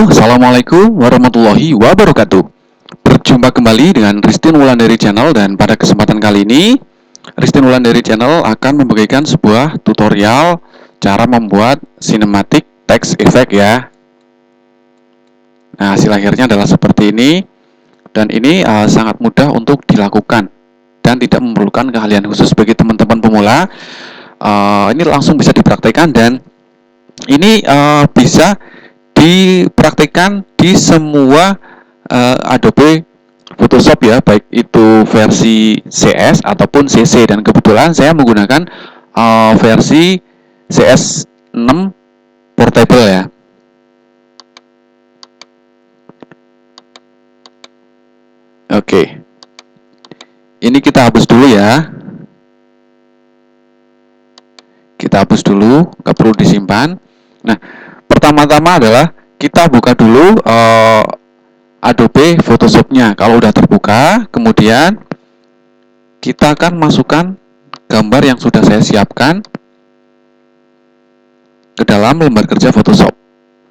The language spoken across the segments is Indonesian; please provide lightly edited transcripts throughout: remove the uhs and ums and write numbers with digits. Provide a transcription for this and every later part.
Assalamualaikum warahmatullahi wabarakatuh. Berjumpa kembali dengan Ristin Wulandari Channel, dan pada kesempatan kali ini Ristin Wulandari Channel akan membagikan sebuah tutorial cara membuat cinematic text effect ya. Nah, hasil akhirnya adalah seperti ini, dan ini sangat mudah untuk dilakukan dan tidak memerlukan keahlian khusus bagi teman-teman pemula. Ini langsung bisa dipraktekkan, dan ini bisa dipraktikkan di semua Adobe Photoshop ya, baik itu versi CS ataupun CC, dan kebetulan saya menggunakan versi CS6 Portable ya. Oke, ini kita hapus dulu ya. Kita hapus dulu, nggak perlu disimpan. Nah, pertama-tama adalah kita buka dulu Adobe Photoshop-nya. Kalau udah terbuka, kemudian kita akan masukkan gambar yang sudah saya siapkan ke dalam lembar kerja Photoshop.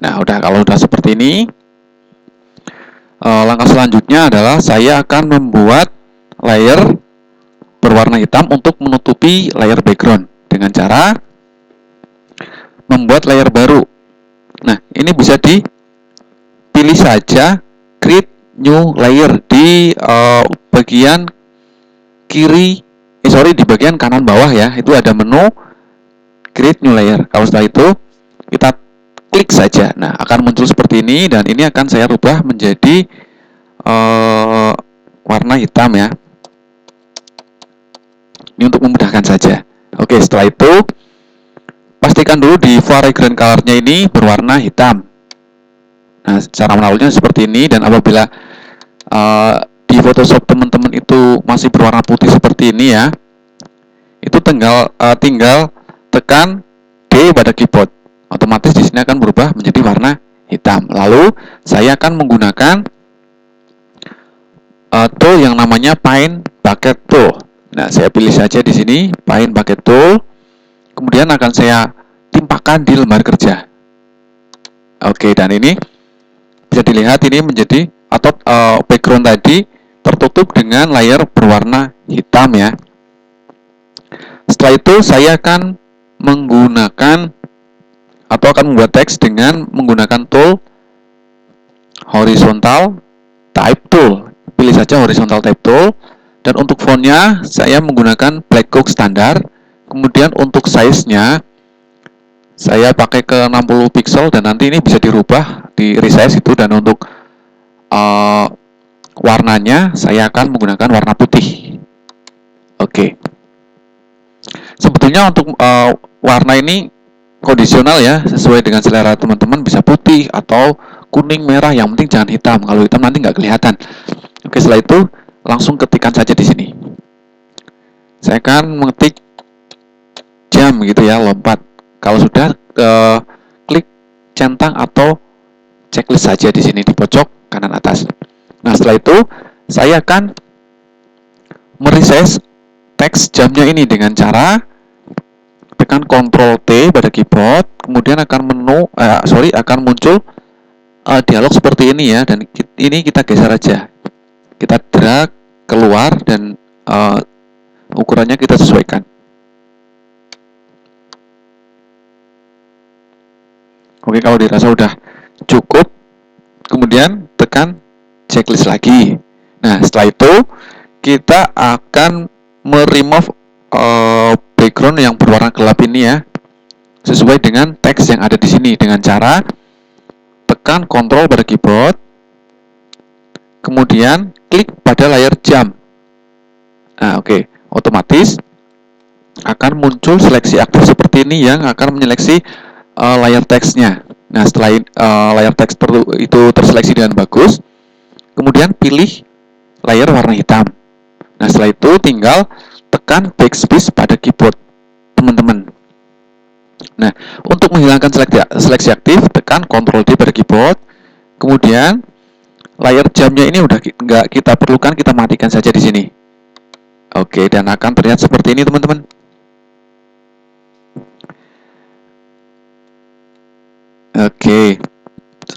Nah, kalau udah seperti ini, langkah selanjutnya adalah saya akan membuat layer berwarna hitam untuk menutupi layer background dengan cara membuat layer baru. Nah, ini bisa dipilih saja create new layer di bagian kiri, di bagian kanan bawah ya. Itu ada menu create new layer. Kalau setelah itu kita klik saja. Nah, akan muncul seperti ini, dan ini akan saya rubah menjadi warna hitam ya. Ini untuk memudahkan saja. Oke, setelah itu pastikan dulu di foreground color-nya ini berwarna hitam. Nah, cara menaruhnya seperti ini, dan apabila di Photoshop teman-teman itu masih berwarna putih seperti ini ya, itu tinggal tekan D pada keyboard. Otomatis di sini akan berubah menjadi warna hitam. Lalu saya akan menggunakan tool yang namanya Paint Bucket Tool. Nah, saya pilih saja di sini Paint Bucket Tool. Kemudian akan saya timpakan di lembar kerja. Oke, dan ini bisa dilihat ini menjadi atau background tadi tertutup dengan layer berwarna hitam ya. Setelah itu saya akan menggunakan atau akan membuat teks dengan menggunakan tool Horizontal Type Tool. Pilih saja Horizontal Type Tool, dan untuk fontnya saya menggunakan Black Book standar. Kemudian untuk size-nya saya pakai ke 60 pixel, dan nanti ini bisa dirubah di resize itu. Dan untuk warnanya saya akan menggunakan warna putih. Oke. Sebetulnya untuk warna ini kondisional ya, sesuai dengan selera teman-teman, bisa putih atau kuning, merah, yang penting jangan hitam. Kalau hitam nanti nggak kelihatan. Oke, setelah itu langsung ketikkan saja di sini. Saya akan mengetik jam gitu ya, lompat. Kalau sudah klik centang atau checklist saja di sini di pojok kanan atas. Nah, setelah itu saya akan meresize teks jamnya ini dengan cara tekan Ctrl T pada keyboard, kemudian akan muncul dialog seperti ini ya, dan ini kita geser aja. Kita drag keluar, dan ukurannya kita sesuaikan. Oke, kalau dirasa udah cukup, kemudian tekan checklist lagi. Nah, setelah itu kita akan meremove background yang berwarna gelap ini ya, sesuai dengan teks yang ada di sini, dengan cara tekan Ctrl pada keyboard, kemudian klik pada layar jam. Nah, oke, otomatis akan muncul seleksi aktif seperti ini yang akan menyeleksi layar teksnya. Nah, setelah layar teks itu terseleksi dengan bagus, kemudian pilih layar warna hitam. Nah, setelah itu tinggal tekan backspace pada keyboard teman-teman. Nah, untuk menghilangkan seleksi aktif, tekan Ctrl D pada keyboard. Kemudian layar jamnya ini udah nggak kita perlukan, kita matikan saja di sini. Oke, dan akan terlihat seperti ini teman-teman. Oke,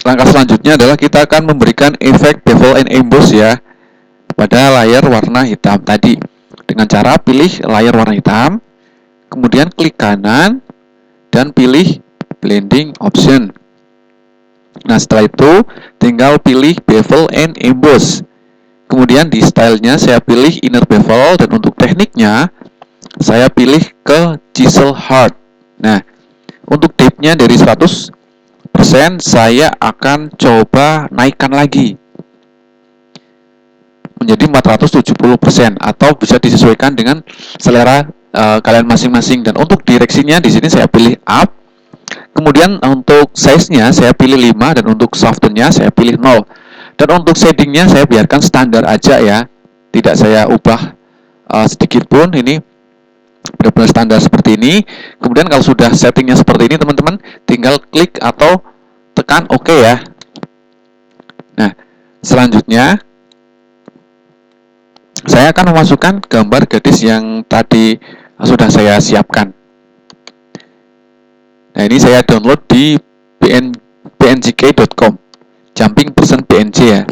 langkah selanjutnya adalah kita akan memberikan efek bevel and emboss ya pada layar warna hitam tadi. Dengan cara pilih layar warna hitam, kemudian klik kanan dan pilih blending option. Nah, setelah itu tinggal pilih bevel and emboss. Kemudian di stylenya saya pilih inner bevel dan untuk tekniknya saya pilih ke chisel hard. Nah, untuk depth-nya dari 100% saya akan coba naikkan lagi menjadi 470% atau bisa disesuaikan dengan selera kalian masing-masing. Dan untuk direksinya di sini saya pilih up. Kemudian untuk size-nya saya pilih 5 dan untuk soften-nya saya pilih 0. Dan untuk shading-nya saya biarkan standar aja ya. Tidak saya ubah sedikit pun, ini benar-benar standar seperti ini. Kemudian kalau sudah settingnya seperti ini teman-teman, tinggal klik atau tekan OK ya. Nah, selanjutnya saya akan memasukkan gambar gadis yang tadi sudah saya siapkan. Nah, ini saya download di pngk.com, jumping_png ya.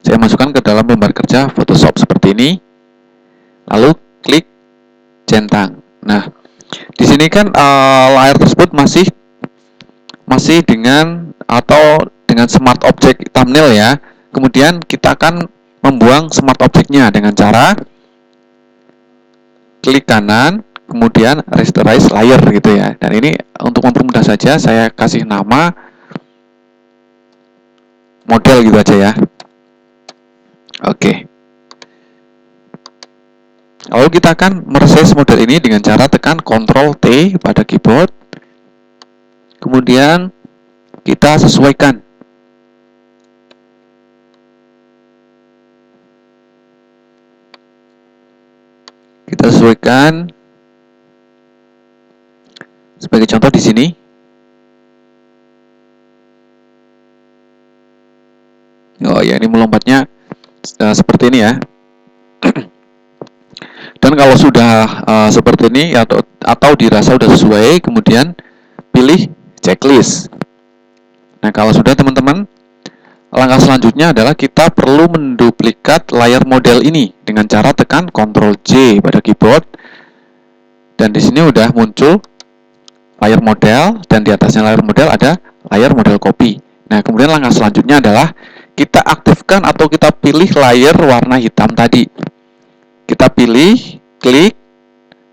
Saya masukkan ke dalam lembar kerja Photoshop seperti ini. Lalu klik centang. Nah, di sini kan layar tersebut masih dengan smart object thumbnail ya. Kemudian kita akan membuang smart object-nya dengan cara klik kanan, kemudian rasterize layer gitu ya. Dan ini untuk mempermudah saja saya kasih nama model gitu aja ya. Oke. Lalu kita akan meresize model ini dengan cara tekan Ctrl T pada keyboard. Kemudian kita sesuaikan. Kita sesuaikan. Sebagai contoh di sini. Oh ya, ini melompatnya seperti ini ya. Dan kalau sudah seperti ini atau dirasa sudah sesuai, kemudian pilih checklist. Nah, kalau sudah teman-teman, langkah selanjutnya adalah kita perlu menduplikat layar model ini dengan cara tekan Ctrl J pada keyboard. Dan di sini udah muncul layar model dan di atasnya layar model ada layar model copy. Nah, kemudian langkah selanjutnya adalah kita aktifkan atau kita pilih layar warna hitam tadi. Kita pilih, klik,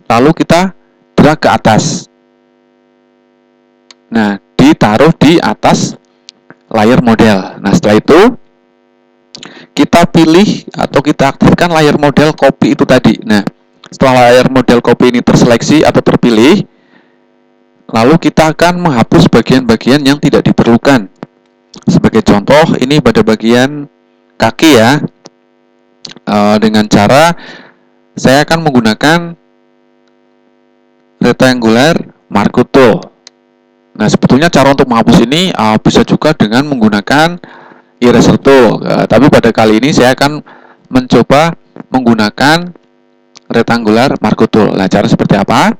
lalu kita drag ke atas. Nah, ditaruh di atas layar model. Nah, setelah itu kita pilih atau kita aktifkan layar model copy itu tadi. Nah, setelah layar model copy ini terseleksi atau terpilih, lalu kita akan menghapus bagian-bagian yang tidak diperlukan. Sebagai contoh, ini pada bagian kaki ya. Dengan cara saya akan menggunakan rectangular marquee tool. Nah, sebetulnya cara untuk menghapus ini bisa juga dengan menggunakan eraser tool. Tapi pada kali ini saya akan mencoba menggunakan rectangular marquee tool. Nah, cara seperti apa?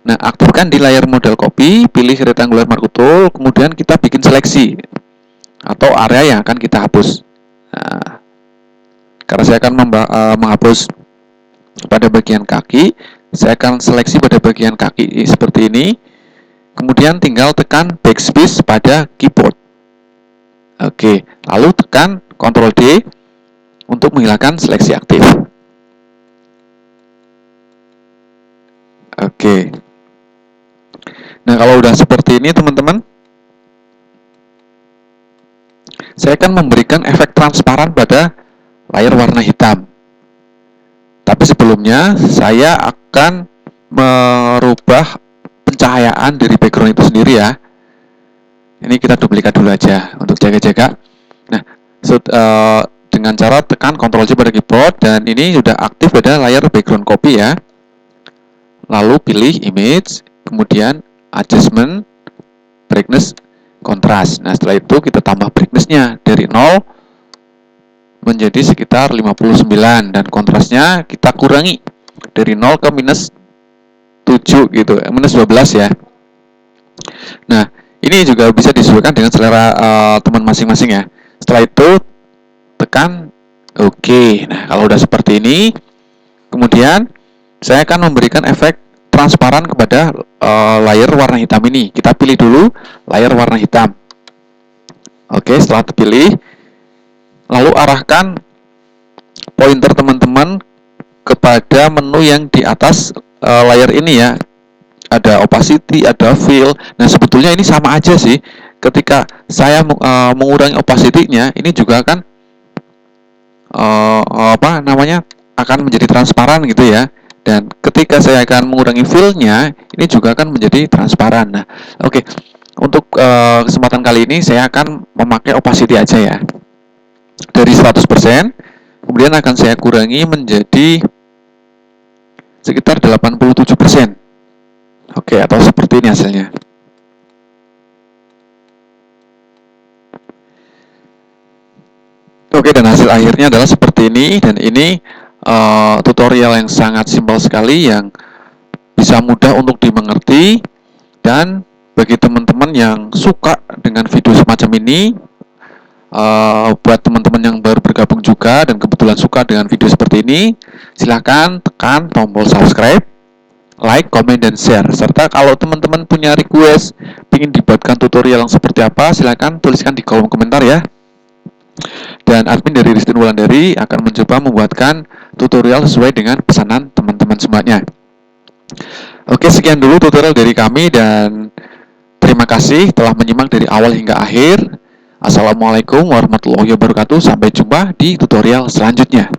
Nah, aktifkan di layar model copy, pilih rectangular marquee tool, kemudian kita bikin seleksi atau area yang akan kita hapus. Nah, karena saya akan menghapus pada bagian kaki, saya akan seleksi pada bagian kaki seperti ini. Kemudian tinggal tekan backspace pada keyboard. Oke, lalu tekan Ctrl D untuk menghilangkan seleksi aktif. Oke. Nah, kalau udah seperti ini teman-teman, saya akan memberikan efek transparan pada layar warna hitam. Tapi sebelumnya saya akan merubah pencahayaan dari background itu sendiri ya. Ini kita duplikat dulu aja untuk jaga-jaga. Nah, dengan cara tekan Ctrl J pada keyboard dan ini sudah aktif pada layar background copy ya. Lalu pilih image, kemudian adjustment, brightness, kontras. Nah, setelah itu kita tambah brightness-nya dari 0 menjadi sekitar 59 dan kontrasnya kita kurangi dari 0 ke minus 7 gitu, minus 12 ya. Nah, Ini juga bisa disesuaikan dengan selera teman masing-masing ya. Setelah itu tekan OK. Nah, kalau udah seperti ini, kemudian saya akan memberikan efek transparan kepada layer warna hitam ini. Kita pilih dulu layer warna hitam. Oke, setelah terpilih, lalu arahkan pointer teman-teman kepada menu yang di atas layar ini ya. Ada opacity, ada fill. Nah, sebetulnya ini sama aja sih. Ketika saya mengurangi opacity-nya, ini juga akan akan menjadi transparan gitu ya. Dan ketika saya akan mengurangi fill-nya, ini juga akan menjadi transparan. Nah, oke. Untuk kesempatan kali ini saya akan memakai opacity aja ya. Dari 100%, kemudian akan saya kurangi menjadi sekitar 87%. Oke, atau seperti ini hasilnya. Oke, dan hasil akhirnya adalah seperti ini. Dan ini tutorial yang sangat simpel sekali, yang bisa mudah untuk dimengerti. Dan bagi teman-teman yang suka dengan video semacam ini, buat teman-teman yang baru bergabung juga dan kebetulan suka dengan video seperti ini, silahkan tekan tombol subscribe, like, komen, dan share. Serta kalau teman-teman punya request ingin dibuatkan tutorial yang seperti apa, silahkan tuliskan di kolom komentar ya. Dan admin dari Ristin Wulandari akan mencoba membuatkan tutorial sesuai dengan pesanan teman-teman semuanya. Oke, sekian dulu tutorial dari kami dan terima kasih telah menyimak dari awal hingga akhir. Assalamualaikum warahmatullahi wabarakatuh. Sampai jumpa di tutorial selanjutnya.